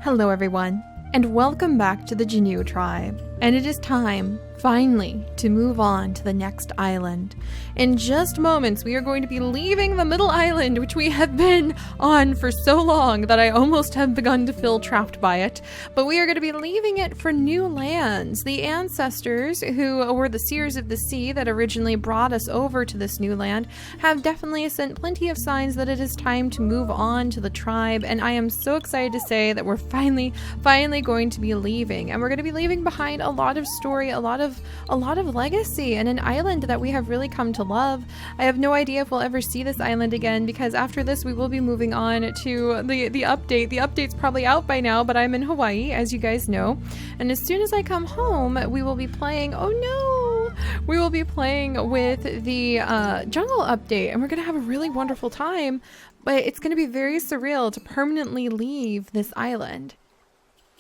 Hello everyone, and welcome back to the Jannu tribe. And it is time, finally, to move on to the next island. In just moments, we are going to be leaving the middle island, which we have been on for so long that I almost have begun to feel trapped by it. But we are going to be leaving it for new lands. The ancestors, who were the Seers of the Sea that originally brought us over to this new land, have definitely sent plenty of signs that it is time to move on to the tribe. And I am so excited to say that we're finally going to be leaving. And we're going to be leaving behind a lot of story, a lot of legacy, and an island that we have really come to love. I have no idea if we'll ever see this island again, because after this we will be moving on to the update. The update's probably out by now, but I'm in Hawaii, as you guys know. And as soon as I come home, we will be playing, we will be playing with the jungle update, and we're going to have a really wonderful time, but it's going to be very surreal to permanently leave this island.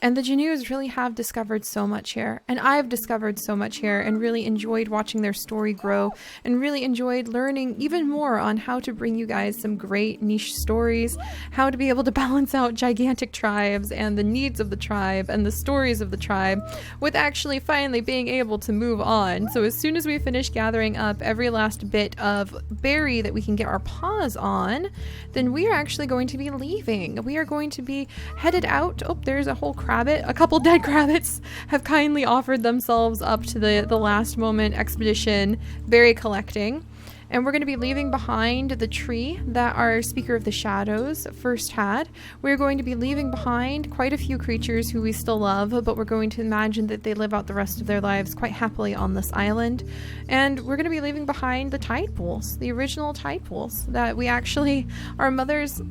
And the Jannus really have discovered so much here, and I've discovered so much here and really enjoyed watching their story grow and really enjoyed learning even more on how to bring you guys some great niche stories, how to be able to balance out gigantic tribes and the needs of the tribe and the stories of the tribe with actually finally being able to move on. So as soon as we finish gathering up every last bit of berry that we can get our paws on, then we are actually going to be leaving. We are going to be headed out. Oh, there's a whole rabbit. A couple dead rabbits have kindly offered themselves up to the last moment expedition berry collecting. And we're going to be leaving behind the tree that our Speaker of the Shadows first had. We're going to be leaving behind quite a few creatures who we still love, but we're going to imagine that they live out the rest of their lives quite happily on this island. And we're going to be leaving behind the tide pools, the original tide pools that we actually, our mother's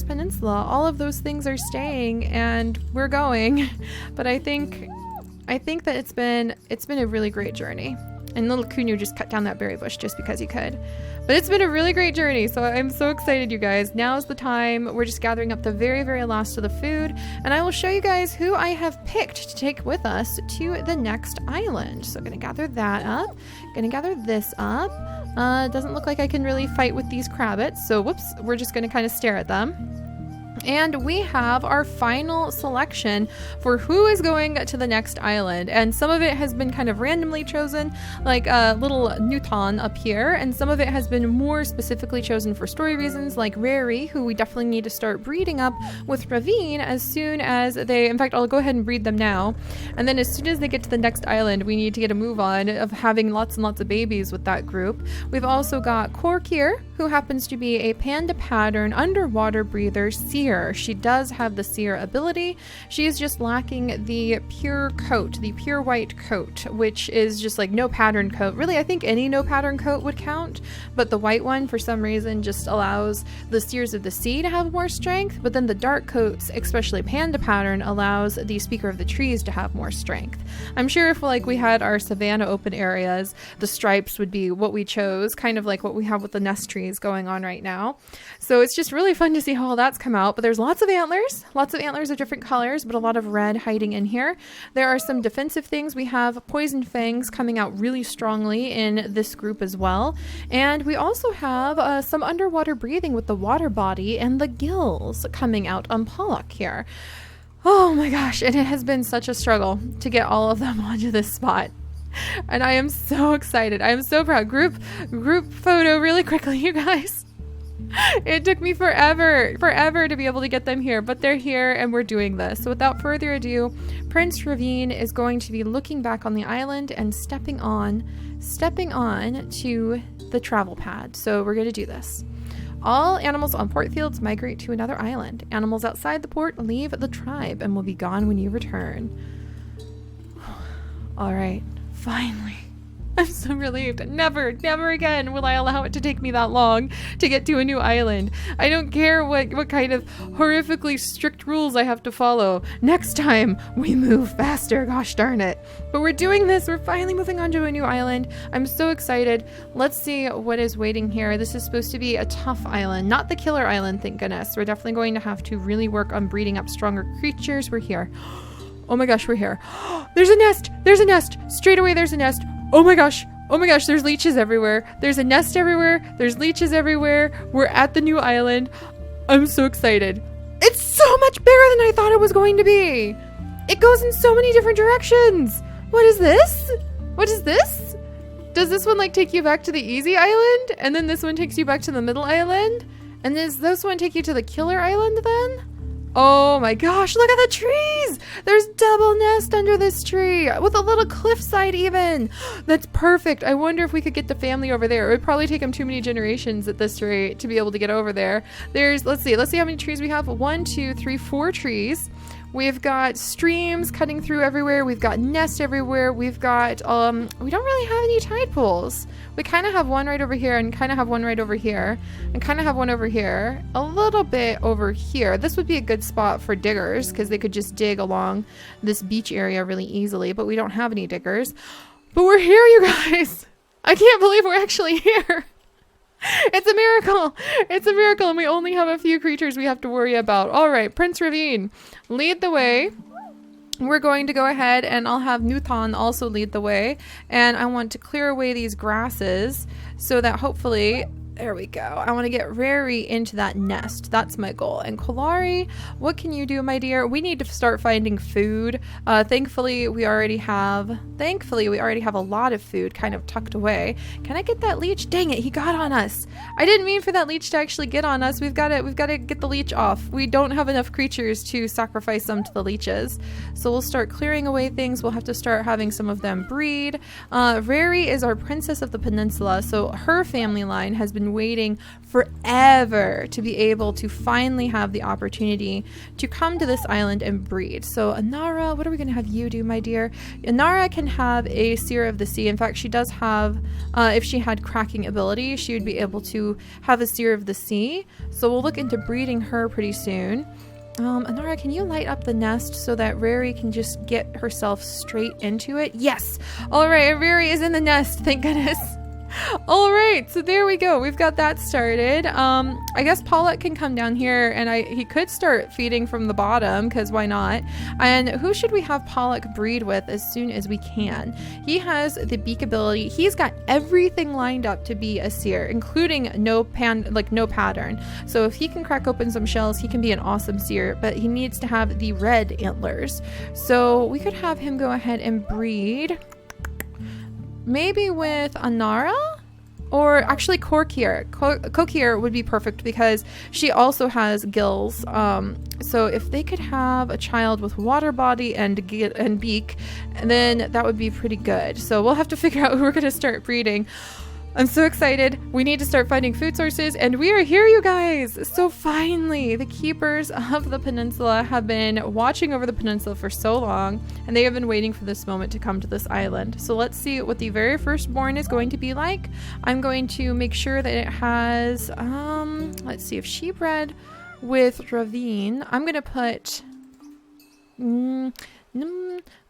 peninsula, all of those things are staying and we're going. But I think that it's been a really great journey. And little Kunu just cut down that berry bush just because he could. But it's been a really great journey, so I'm so excited, you guys. Now's the time. We're just gathering up the very, very last of the food, and I will show you guys who I have picked to take with us to the next island. So I'm going to gather that up. Going to gather this up. Doesn't look like I can really fight with these crabbits, so whoops, we're just going to kind of stare at them. And we have our final selection for who is going to the next island. And some of it has been kind of randomly chosen, like little Newton up here. And some of it has been more specifically chosen for story reasons, like Rary, who we definitely need to start breeding up with Ravine as soon as in fact, I'll go ahead and breed them now. And then as soon as they get to the next island, we need to get a move on of having lots and lots of babies with that group. We've also got quirky, who happens to be a panda pattern underwater breather seer. She does have the seer ability. She is just lacking the pure coat, the pure white coat, which is just like no pattern coat. Really, I think any no pattern coat would count, but the white one for some reason just allows the Seers of the Sea to have more strength, but then the dark coats, especially panda pattern, allows the Speaker of the Trees to have more strength. I'm sure if we had our savanna open areas, the stripes would be what we chose, kind of like what we have with the nest trees going on right now. So it's just really fun to see how all that's come out. But there's lots of antlers of different colors, but a lot of red hiding in here. There are some defensive things. We have poison fangs coming out really strongly in this group as well. And we also have some underwater breathing with the water body and the gills coming out on Pollock here. Oh my gosh, and it has been such a struggle to get all of them onto this spot. And I am so excited. I am so proud. Group photo really quickly, you guys. It took me forever to be able to get them here, but they're here and we're doing this. So without further ado, Prince Ravine is going to be looking back on the island and stepping on to the travel pad. So we're going to do this. All animals on port fields migrate to another island. Animals outside the port leave the tribe and will be gone when you return. All right, finally. I'm so relieved. Never again will I allow it to take me that long to get to a new island. I don't care what kind of horrifically strict rules I have to follow. Next time, we move faster, gosh darn it. But we're doing this. We're finally moving on to a new island. I'm so excited. Let's see what is waiting here. This is supposed to be a tough island, not the killer island, thank goodness. We're definitely going to have to really work on breeding up stronger creatures. We're here. Oh my gosh, we're here. There's a nest. Straight away, there's a nest. Oh my gosh, there's leeches everywhere. There's a nest everywhere. There's leeches everywhere. We're at the new island. I'm so excited. It's so much bigger than I thought it was going to be. It goes in so many different directions. What is this? What is this? Does this one like take you back to the easy island? And then this one takes you back to the middle island? And does this one take you to the killer island then? Oh my gosh, look at the trees! There's double nest under this tree with a little cliffside even. That's perfect. I wonder if we could get the family over there. It would probably take them too many generations at this rate to be able to get over there. Let's see how many trees we have. 1, 2, 3, 4 trees. We've got streams cutting through everywhere. We've got nests everywhere. We've got, we don't really have any tide pools. We kind of have one right over here and kind of have one right over here and kind of have one over here. A little bit over here. This would be a good spot for diggers because they could just dig along this beach area really easily, but we don't have any diggers. But we're here, you guys. I can't believe we're actually here. It's a miracle. It's a miracle, and we only have a few creatures we have to worry about. All right, Prince Ravine, lead the way. We're going to go ahead and I'll have Nuthan also lead the way. And I want to clear away these grasses so that hopefully... There we go. I want to get Rary into that nest. That's my goal. And Kolari, what can you do, my dear? We need to start finding food. Thankfully, we already have a lot of food kind of tucked away. Can I get that leech? Dang it, he got on us. I didn't mean for that leech to actually get on us. We've got to get the leech off. We don't have enough creatures to sacrifice them to the leeches. So we'll start clearing away things. We'll have to start having some of them breed. Rary is our princess of the peninsula, so her family line has been waiting forever to be able to finally have the opportunity to come to this island and breed. So Anara, what are we going to have you do, my dear? Anara can have a Seer of the Sea. In fact, she does have, if she had cracking ability, she would be able to have a Seer of the Sea. So we'll look into breeding her pretty soon. Anara, can you light up the nest so that Rary can just get herself straight into it? Yes! Alright, Rary is in the nest, thank goodness. All right, so there we go. We've got that started. I guess Pollock can come down here and he could start feeding from the bottom because why not? And who should we have Pollock breed with as soon as we can? He has the beak ability. He's got everything lined up to be a seer, including no pattern. So if he can crack open some shells, he can be an awesome seer, but he needs to have the red antlers. So we could have him go ahead and breed. Maybe with Anara? Or actually Kokir. Kokir would be perfect because she also has gills. So if they could have a child with water body and beak, then that would be pretty good. So we'll have to figure out who we're going to start breeding. I'm so excited. We need to start finding food sources, and we are here, you guys. So finally, the keepers of the peninsula have been watching over the peninsula for so long, and they have been waiting for this moment to come to this island. So let's see what the very firstborn is going to be like. I'm going to make sure that it has, let's see, if she bred with Ravine, I'm going to put...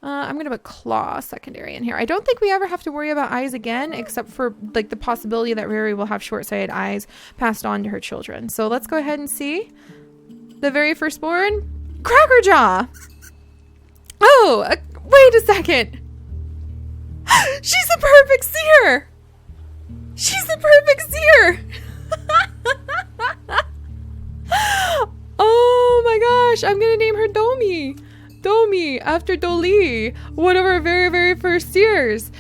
I'm gonna put claw secondary in here. I don't think we ever have to worry about eyes again, except for like the possibility that Rary will have short-sighted eyes passed on to her children. So let's go ahead and see the very firstborn, Crackerjaw. Oh, wait a second. She's the perfect seer. She's the perfect seer. Oh my gosh, I'm gonna name her Domi, after Doli, one of our very, very first seers.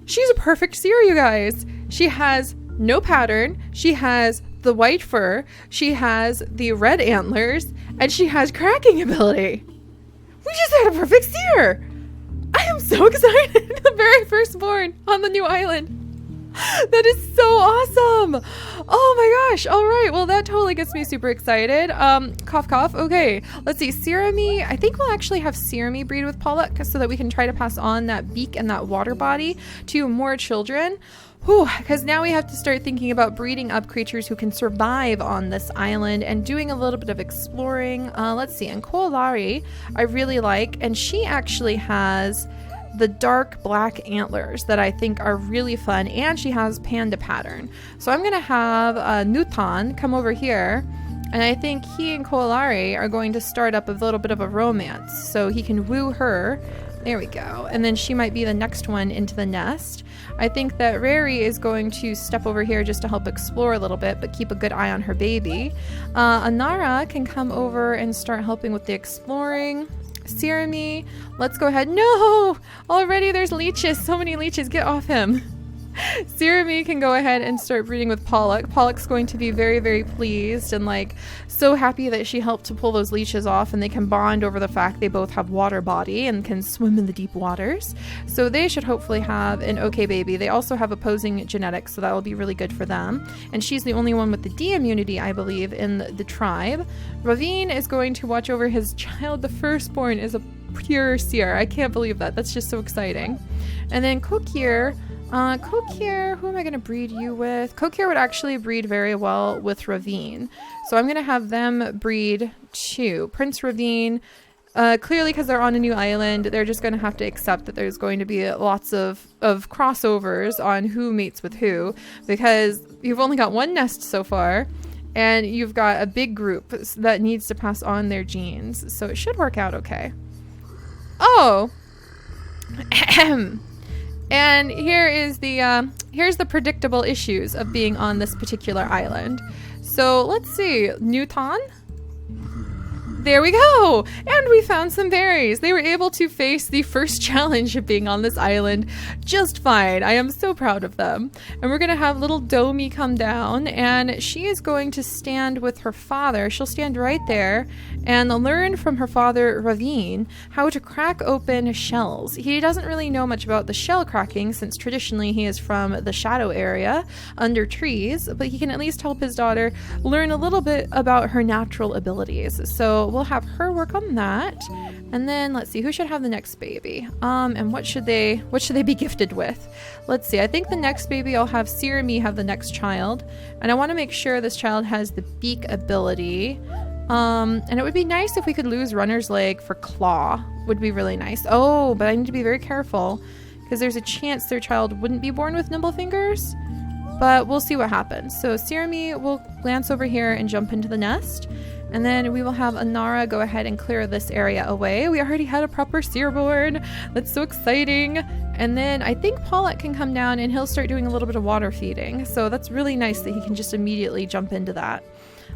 She's a perfect seer, you guys. She has no pattern. She has the white fur. She has the red antlers. And she has cracking ability. We just had a perfect seer. I am so excited. The very firstborn on the new island. That is so awesome. Oh my gosh. All right. Well, that totally gets me super excited. Cough, cough. Okay. Let's see. Seerami. I think we'll actually have Seerami breed with Pollock so that we can try to pass on that beak and that water body to more children. Whew, because now we have to start thinking about breeding up creatures who can survive on this island and doing a little bit of exploring. Let's see. And Kolari, I really like. And she actually has the dark black antlers that I think are really fun, and she has panda pattern. So I'm gonna have Nuthan come over here, and I think he and Kolari are going to start up a little bit of a romance, so he can woo her There we go. And then she might be the next one into the nest. I think that Rary is going to step over here just to help explore a little bit, but keep a good eye on her baby. Anara can come over and start helping with the exploring. Sirami, let's go ahead. No! Already there's leeches. So many leeches. Get off him. Sirami can go ahead and start breeding with Pollock. Pollock's going to be very, very pleased and like so happy that she helped to pull those leeches off, and they can bond over the fact they both have water body and can swim in the deep waters. So they should hopefully have an okay baby. They also have opposing genetics, so that will be really good for them. And she's the only one with the D immunity, I believe, in the tribe. Ravine is going to watch over his child. The firstborn is a pure seer. I can't believe that. That's just so exciting. And then Kokir, who am I going to breed you with? Kokir would actually breed very well with Ravine. So I'm going to have them breed too. Prince Ravine, clearly because they're on a new island, they're just going to have to accept that there's going to be lots of crossovers on who mates with who, because you've only got one nest so far, and you've got a big group that needs to pass on their genes. So it should work out okay. Oh! And here is here's the predictable issues of being on this particular island. So let's see, Newton. There we go! And we found some berries. They were able to face the first challenge of being on this island just fine. I am so proud of them. And we're going to have little Domi come down, and she is going to stand with her father. She'll stand right there and learn from her father, Ravine, how to crack open shells. He doesn't really know much about the shell cracking, since traditionally he is from the shadow area under trees, but he can at least help his daughter learn a little bit about her natural abilities. So we'll have her work on that. And then let's see, who should have the next baby? And what should they be gifted with? Let's see, I think the next baby, I'll have Sirami have the next child. And I want to make sure this child has the beak ability. And it would be nice if we could lose runner's leg for claw. Would be really nice. Oh, but I need to be very careful, because there's a chance their child wouldn't be born with nimble fingers. But we'll see what happens. So Sirami will glance over here and jump into the nest. And then we will have Anara go ahead and clear this area away. We already had a proper seer born. That's so exciting. And then I think Pollock can come down and he'll start doing a little bit of water feeding. So that's really nice that he can just immediately jump into that.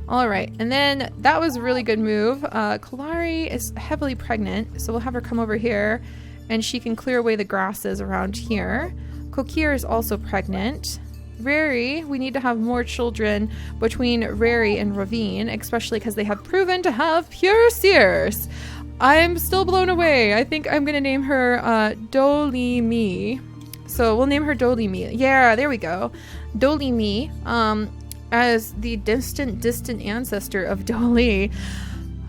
All right, and then that was a really good move. Kalari is heavily pregnant, so we'll have her come over here and she can clear away the grasses around here. Kokir is also pregnant. Rary, we need to have more children between Rary and Ravine, especially because they have proven to have pure seers. I'm still blown away. I think I'm going to name her Dolimi. So we'll name her Dolimi. Yeah, there we go. Dolimi, as the distant ancestor of Doli.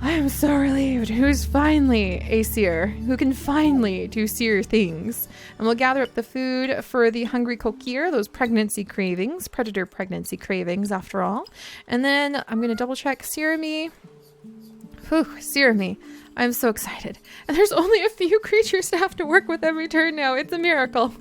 I am so relieved. Who's finally a seer, who can finally do seer things. And we'll gather up the food for the hungry Kokir, those pregnancy cravings, predator pregnancy cravings after all. And then I'm going to double check Sirami. Whew, Sirami. I'm so excited. And there's only a few creatures to have to work with every turn now. It's a miracle.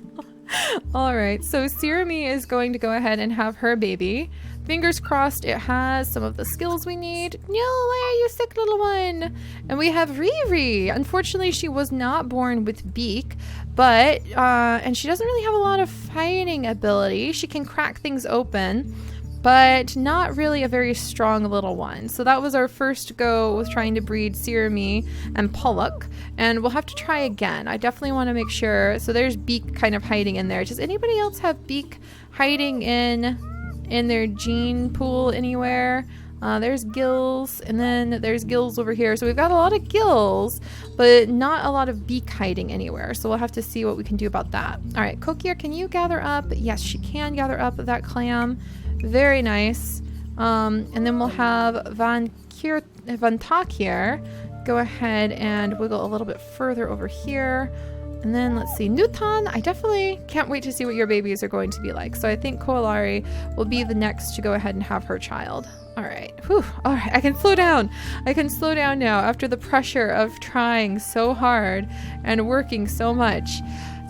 All right, so Sirami is going to go ahead and have her baby. Fingers crossed it has some of the skills we need. No, why are you sick, little one? And we have Riri. Unfortunately, she was not born with beak, but, and she doesn't really have a lot of fighting ability. She can crack things open, but not really a very strong little one. So that was our first go with trying to breed Sirami and Pollock, and we'll have to try again. I definitely want to make sure. So there's beak kind of hiding in there. Does anybody else have beak hiding in their gene pool anywhere? There's gills, and then there's gills over here. So we've got a lot of gills, but not a lot of beak hiding anywhere. So we'll have to see what we can do about that. All right, Kokir, can you gather up? Yes, she can gather up that clam. Very nice. And then we'll have Vantakir go ahead and wiggle a little bit further over here. And then let's see, Newton, I definitely can't wait to see what your babies are going to be like. So I think Koalari will be the next to go ahead and have her child. All right. Whew. All right. I can slow down. I can slow down now after the pressure of trying so hard and working so much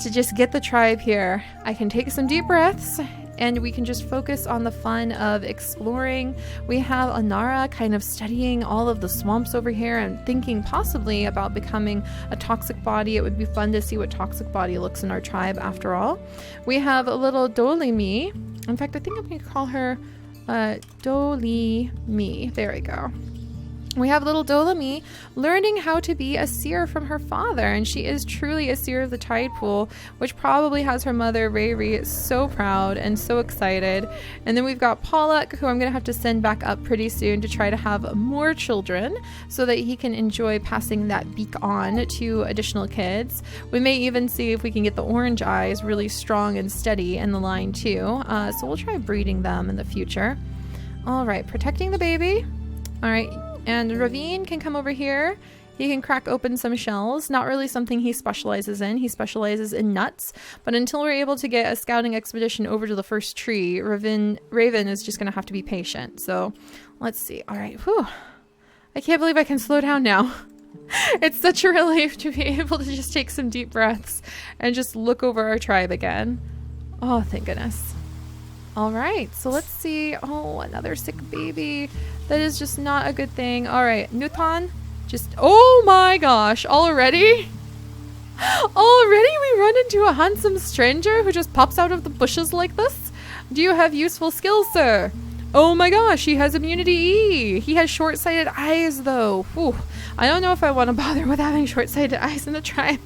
to just get the tribe here. I can take some deep breaths. and we can just focus on the fun of exploring. We have Anara kind of studying all of the swamps over here and thinking possibly about becoming a toxic body. It would be fun to see what toxic body looks in our tribe after all. We have a little Dolimi. In fact, I think I'm going to call her Dolimi. There we go. We have little Dolimi learning how to be a seer from her father, and she is truly a seer of the tide pool, which probably has her mother Riri so proud and so excited. And then we've got Pollock, who I'm going to have to send back up pretty soon to try to have more children so that he can enjoy passing that beak on to additional kids. We may even see if we can get the orange eyes really strong and steady in the line too. So we'll try breeding them in the future. All right, protecting the baby. All right. And Ravine can come over here. He can crack open some shells. Not really something he specializes in. He specializes in nuts. But until we're able to get a scouting expedition over to the first tree, Raven is just going to have to be patient. So let's see. All right. Whew. I can't believe I can slow down now. It's such a relief to be able to just take some deep breaths and just look over our tribe again. Oh, thank goodness. All right, so let's see. Oh, another sick baby. That is just not a good thing. All right, Nutan, just, oh my gosh, already? Already we run into a handsome stranger who just pops out of the bushes like this? Do you have useful skills, sir? Oh my gosh, he has immunity E. He has short-sighted eyes, though. Whew. I don't know if I want to bother with having short-sighted eyes in the tribe.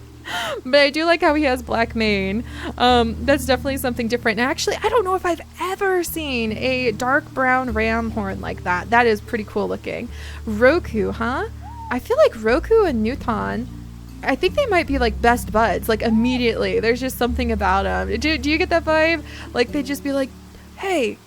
But I do like how he has black mane. That's definitely something different. And actually, I don't know if I've ever seen a dark brown ram horn like that. That is pretty cool looking. Roku, huh? I feel like Roku and Nutan, I think they might be like best buds, like immediately. There's just something about them. Do you get that vibe? Like they'd just be like, hey,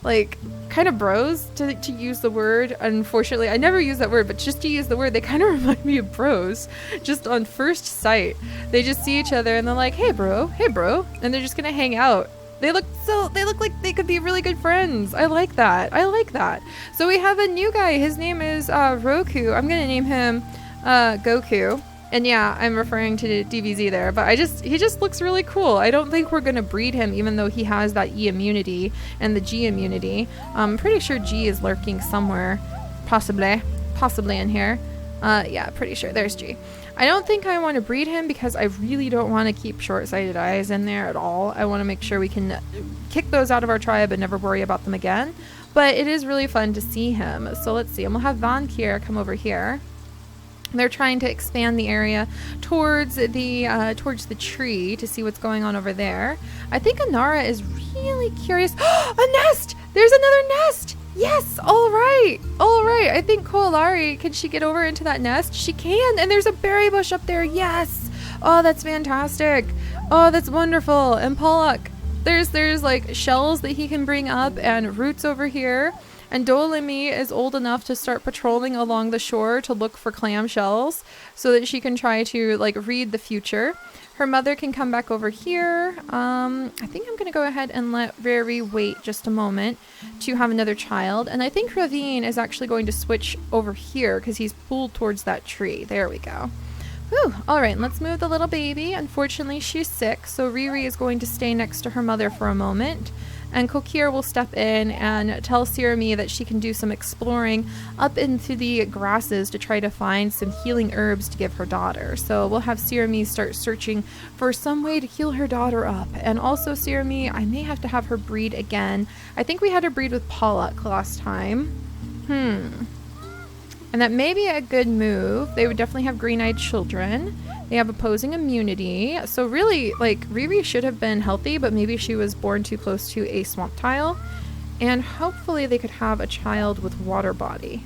like kind of bros to use the word. Unfortunately, I never use that word, but just to use the word, they kind of remind me of bros just on first sight. They just see each other and they're like, hey bro, and they're just gonna hang out. They look like they could be really good friends. I like that. So we have a new guy. His name is Roku. I'm gonna name him Goku. And yeah, I'm referring to DBZ there, but he just looks really cool. I don't think we're going to breed him, even though he has that E immunity and the G immunity. I'm pretty sure G is lurking somewhere, possibly in here. Yeah, pretty sure. There's G. I don't think I want to breed him because I really don't want to keep short-sighted eyes in there at all. I want to make sure we can kick those out of our tribe and never worry about them again. But it is really fun to see him. So let's see. And we'll have Van Kier come over here. They're trying to expand the area towards the tree to see what's going on over there. I think Anara is really curious. A nest! There's another nest! Yes! All right! I think Koalari, can she get over into that nest? She can! And there's a berry bush up there! Yes! Oh, that's fantastic! Oh, that's wonderful! And Pollock, there's like shells that he can bring up and roots over here. And Dolimi is old enough to start patrolling along the shore to look for clam shells so that she can try to like read the future. Her mother can come back over here. I think I'm going to go ahead and let Riri wait just a moment to have another child. And I think Ravine is actually going to switch over here because he's pulled towards that tree. There we go. Whew. All right, let's move the little baby. Unfortunately, she's sick, so Riri is going to stay next to her mother for a moment. And Kokir will step in and tell Sirami that she can do some exploring up into the grasses to try to find some healing herbs to give her daughter. So we'll have Sirami start searching for some way to heal her daughter up. And also Sirami, I may have to have her breed again. I think we had her breed with Pollock last time. And that may be a good move. They would definitely have green-eyed children. They have opposing immunity. So really, like, Riri should have been healthy, but maybe she was born too close to a swamp tile. And hopefully they could have a child with water body.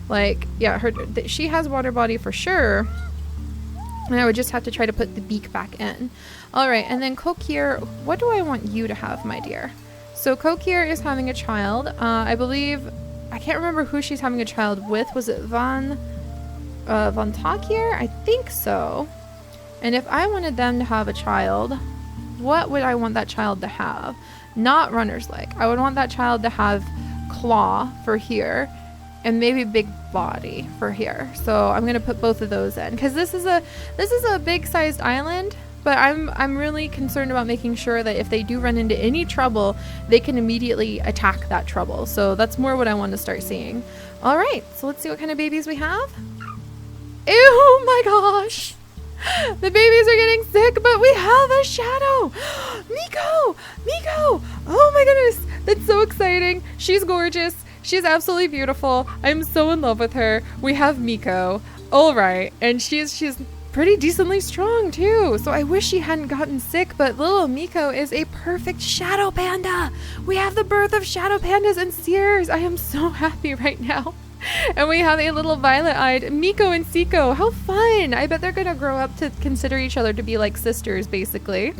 Like, yeah, she has water body for sure. And I would just have to try to put the beak back in. All right, and then Kokir, what do I want you to have, my dear? So Kokir is having a child. I believe, I can't remember who she's having a child with. Was it Van Takir? I think so. And if I wanted them to have a child, what would I want that child to have? Not runner's leg. I would want that child to have claw for here and maybe big body for here. So I'm going to put both of those in because this is a big sized island. but I'm really concerned about making sure that if they do run into any trouble, they can immediately attack that trouble. So that's more what I want to start seeing. All right, so let's see what kind of babies we have. Ew, my gosh. The babies are getting sick, but we have a shadow. Miko! Miko! Oh my goodness. That's so exciting. She's gorgeous. She's absolutely beautiful. I'm so in love with her. We have Miko. All right. And she's pretty decently strong too. So I wish she hadn't gotten sick, but little Miko is a perfect shadow panda. We have the birth of shadow pandas and Seers. I am so happy right now. And we have a little violet-eyed Miko and Siko. How fun! I bet they're gonna grow up to consider each other to be like sisters, basically.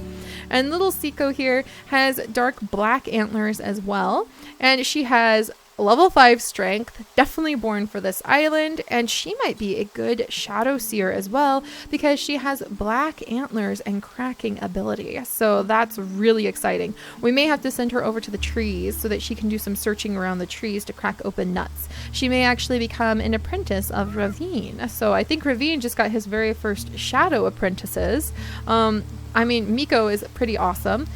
And little Siko here has dark black antlers as well. And she has level 5 strength, definitely born for this island, and she might be a good shadow seer as well because she has black antlers and cracking ability. So that's really exciting. We may have to send her over to the trees so that she can do some searching around the trees to crack open nuts. She may actually become an apprentice of Ravine. So I think Ravine just got his very first shadow apprentices. I mean, Miko is pretty awesome.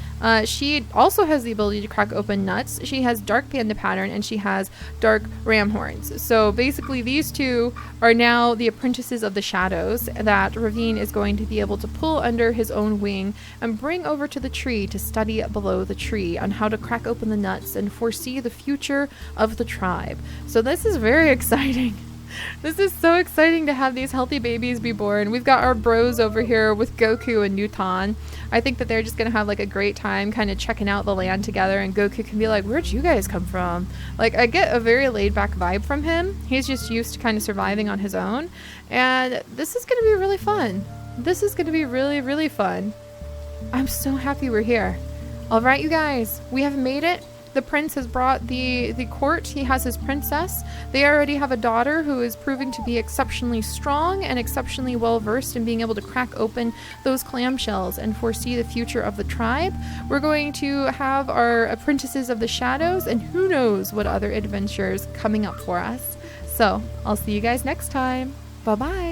She also has the ability to crack open nuts. She has dark panda pattern and she has dark ram horns. So basically these two are now the apprentices of the shadows that Ravine is going to be able to pull under his own wing and bring over to the tree to study below the tree on how to crack open the nuts and foresee the future of the tribe. So this is very exciting. This is so exciting to have these healthy babies be born. We've got our bros over here with Goku and Newton. I think that they're just going to have like a great time kind of checking out the land together, and Goku can be like, where'd you guys come from? Like, I get a very laid back vibe from him. He's just used to kind of surviving on his own. And this is going to be really fun. This is going to be really, really fun. I'm so happy we're here. All right, you guys, we have made it. The prince has brought the court. He has his princess. They already have a daughter who is proving to be exceptionally strong and exceptionally well versed in being able to crack open those clamshells and foresee the future of the tribe. We're going to have our apprentices of the shadows and who knows what other adventures coming up for us. So I'll see you guys next time. Bye-bye.